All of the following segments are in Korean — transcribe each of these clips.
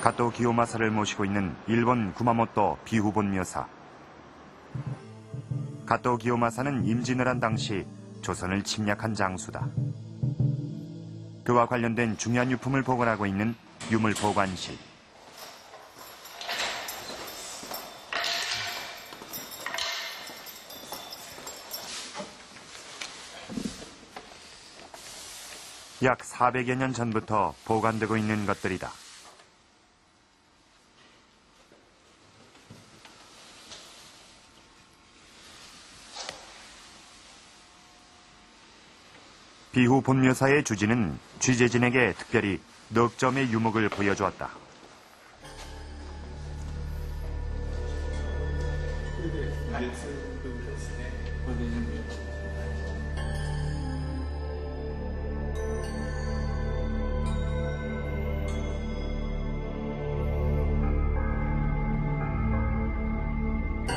가토 기요마사를 모시고 있는 일본 구마모토 비후본 묘사. 가토 기요마사는 임진을 한 당시 조선을 침략한 장수다. 그와 관련된 중요한 유품을 보관하고 있는 유물보관실. 약 400여 년 전부터 보관되고 있는 것들이다. 비후 본묘사의 주지는 취재진에게 특별히 넉 점의 유목을 보여주었다.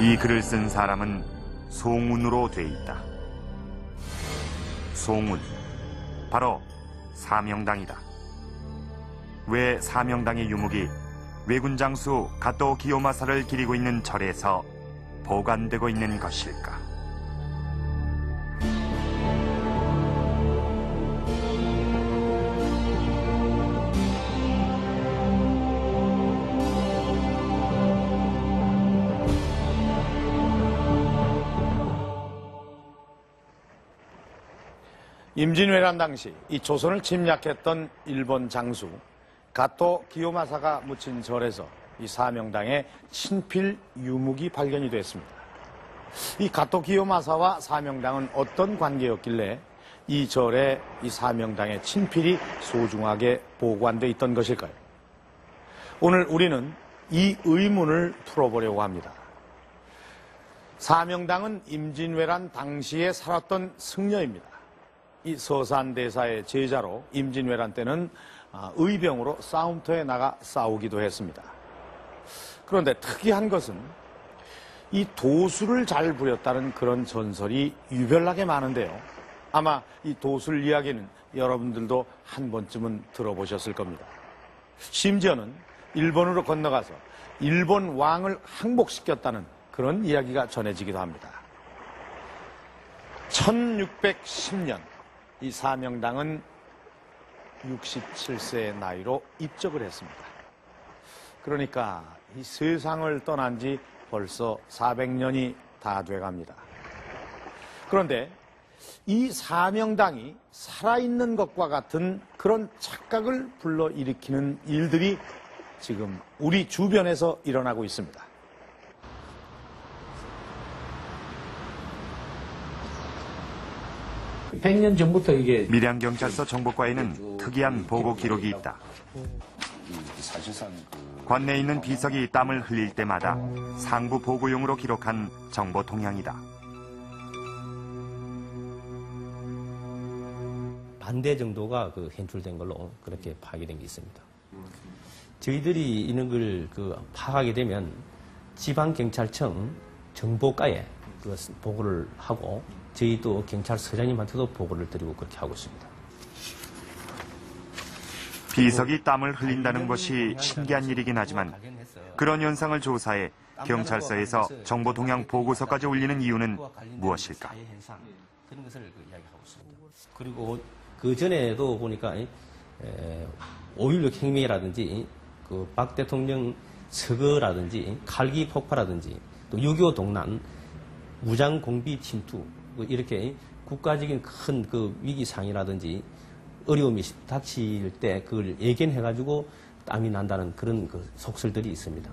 이 글을 쓴 사람은 송운으로 돼 있다. 송운, 바로 사명당이다. 왜 사명당의 유목이 왜군 장수 가토 기요마사를 기리고 있는 절에서 보관되고 있는 것일까? 임진왜란 당시 이 조선을 침략했던 일본 장수 가토 기요마사가 묻힌 절에서 이 사명당의 친필 유목이 발견이 됐습니다. 이 가토 기요마사와 사명당은 어떤 관계였길래 이 절에 이 사명당의 친필이 소중하게 보관돼 있던 것일까요? 오늘 우리는 이 의문을 풀어보려고 합니다. 사명당은 임진왜란 당시에 살았던 승려입니다. 이 서산대사의 제자로 임진왜란 때는 의병으로 싸움터에 나가 싸우기도 했습니다. 그런데 특이한 것은 이 도술을 잘 부렸다는 그런 전설이 유별나게 많은데요. 아마 이 도술 이야기는 여러분들도 한 번쯤은 들어보셨을 겁니다. 심지어는 일본으로 건너가서 일본 왕을 항복시켰다는 그런 이야기가 전해지기도 합니다. 1610년 이 사명당은 67세의 나이로 입적을 했습니다. 그러니까 이 세상을 떠난 지 벌써 400년이 다 돼갑니다. 그런데 이 사명당이 살아있는 것과 같은 그런 착각을 불러일으키는 일들이 지금 우리 주변에서 일어나고 있습니다. (100년) 전부터 이게 밀양경찰서 정보과에는 특이한 보고 기록이 있다. 관내에 있는 비석이 땀을 흘릴 때마다 상부 보고용으로 기록한 정보 동향이다. 반대 정도가 현출된 걸로 그렇게 파악된 게 있습니다. 저희들이 이런 걸 파악하게 되면 지방경찰청 정보과에 보고를 하고 저희도 경찰서장님한테도 보고를 드리고 그렇게 하고 있습니다. 비석이 땀을 흘린다는 것이 신기한 일이긴 하지만 그런 현상을 조사해 경찰서에서 정보 동향 보고서까지 올리는 이유는 무엇일까? 그런 것을 이야기하고 있습니다. 그리고 그 전에도 보니까 5.16 혁명이라든지 박 대통령 서거라든지 칼기 폭파라든지 또 6.25 동란, 무장 공비 침투 이렇게 국가적인 큰 위기상이라든지 어려움이 닥칠 때 그걸 예견해가지고 땀이 난다는 그런 속설들이 있습니다.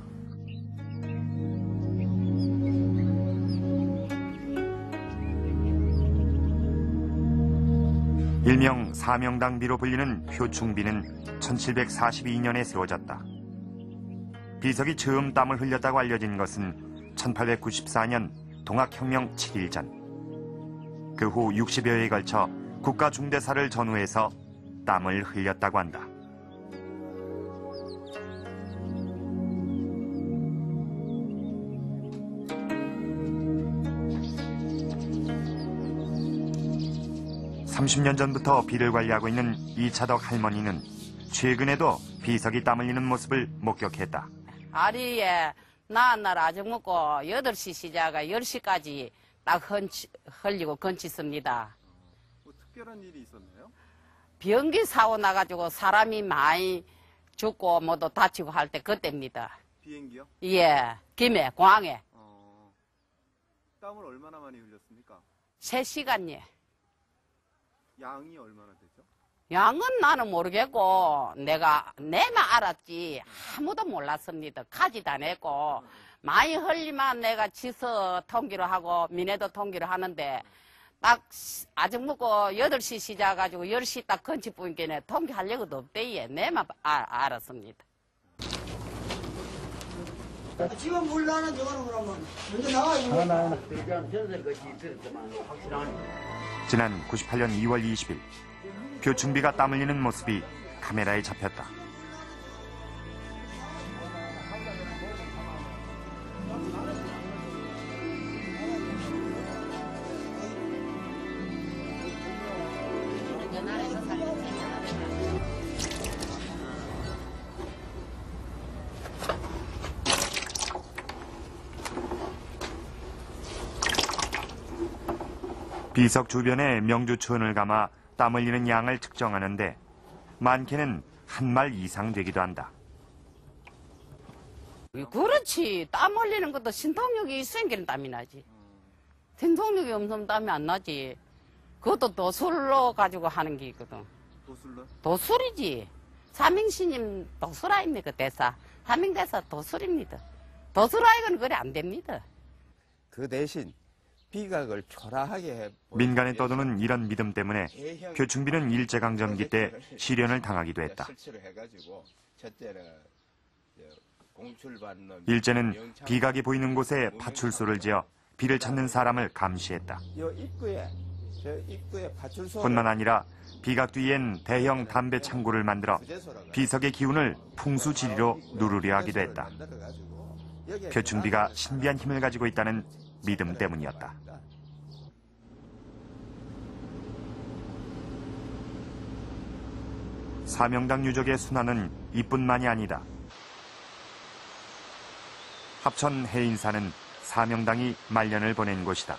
일명 사명당비로 불리는 효충비는 1742년에 세워졌다. 비석이 처음 땀을 흘렸다고 알려진 것은 1894년 동학혁명 7일 전. 그 후 60여회에 걸쳐 국가중대사를 전후해서 땀을 흘렸다고 한다. (30년) 전부터 비를 관리하고 있는 이차덕 할머니는 최근에도 비석이 땀 흘리는 모습을 목격했다. 아리에 나은 날 아직 먹고 8시 시작가 10시까지 딱 흘리고 건치습니다. 뭐 특별한 일이 있었나요? 비행기 사고 나가지고 사람이 많이 죽고 뭐도 다치고 할 때 그때입니다. 비행기요? 예, 김해, 광해. 땀을 얼마나 많이 흘렸습니까? 3시간이요. 양이 얼마나 되죠? 양은 나는 모르겠고 내만 알았지 아무도 몰랐습니다. 가지도 안 했고 많이 흘리면 내가 지서 통기를 하고 민해도 통기를 하는데 딱 아직 먹고 8시 시작해가지고 10시 딱 건치 뿌니까 통기할 여가도 없대요. 내만 알았습니다. 지금 물 나는 저거는 그러면 먼저 나와. 지난 98년 2월 20일 교충비가 땀 흘리는 모습이 카메라에 잡혔다. 비석 주변에 명주천을 감아 땀 흘리는 양을 측정하는데 많게는 한 말 이상 되기도 한다. 그렇지. 땀 흘리는 것도 신통력이 있으니까 땀이 나지. 신통력이 없으면 땀이 안 나지. 그것도 도술로 가지고 하는 게 있거든. 도술로? 도술이지. 삼행시님 도술 아닙니까, 대사. 삼행대사 도술입니다. 도술 아이건 그래 안 됩니다. 그 대신 비각을 초라하게 해. 민간에 떠도는 이런 믿음 때문에 교충비는 일제강점기 때 시련을 당하기도 했다. 일제는 비각이 보이는 곳에 파출소를 지어 비를 찾는 사람을 감시했다. 뿐만 아니라 비각 뒤엔 대형 담배 창고를 만들어 비석의 기운을 풍수지리로 누르려 하기도 했다. 교충비가 신비한 힘을 가지고 있다는 믿음 때문이었다. 사명당 유족의 순환은 이뿐만이 아니다. 합천 해인사는 사명당이 말년을 보낸 곳이다.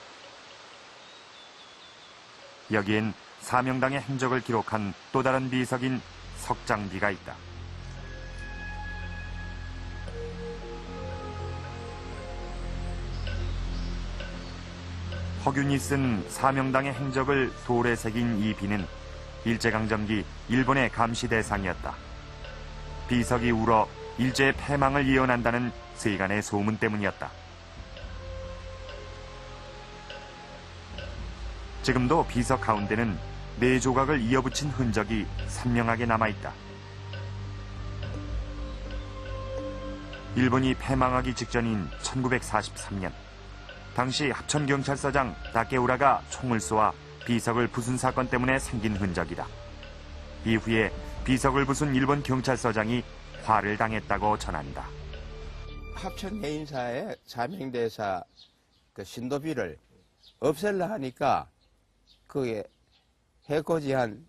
여기엔 사명당의 행적을 기록한 또 다른 비석인 석장비가 있다. 허균이 쓴 사명당의 행적을 돌에 새긴 이 비는 일제강점기 일본의 감시 대상이었다. 비석이 울어 일제의 패망을 예언한다는 세간의 소문 때문이었다. 지금도 비석 가운데는 네 조각을 이어붙인 흔적이 선명하게 남아있다. 일본이 패망하기 직전인 1943년 당시 합천경찰서장 다케우라가 총을 쏘아 비석을 부순 사건 때문에 생긴 흔적이다. 이후에 비석을 부순 일본 경찰서장이 화를 당했다고 전한다. 합천 해인사의 사명대사 그 신도비를 없앨라 하니까 그게 해코지한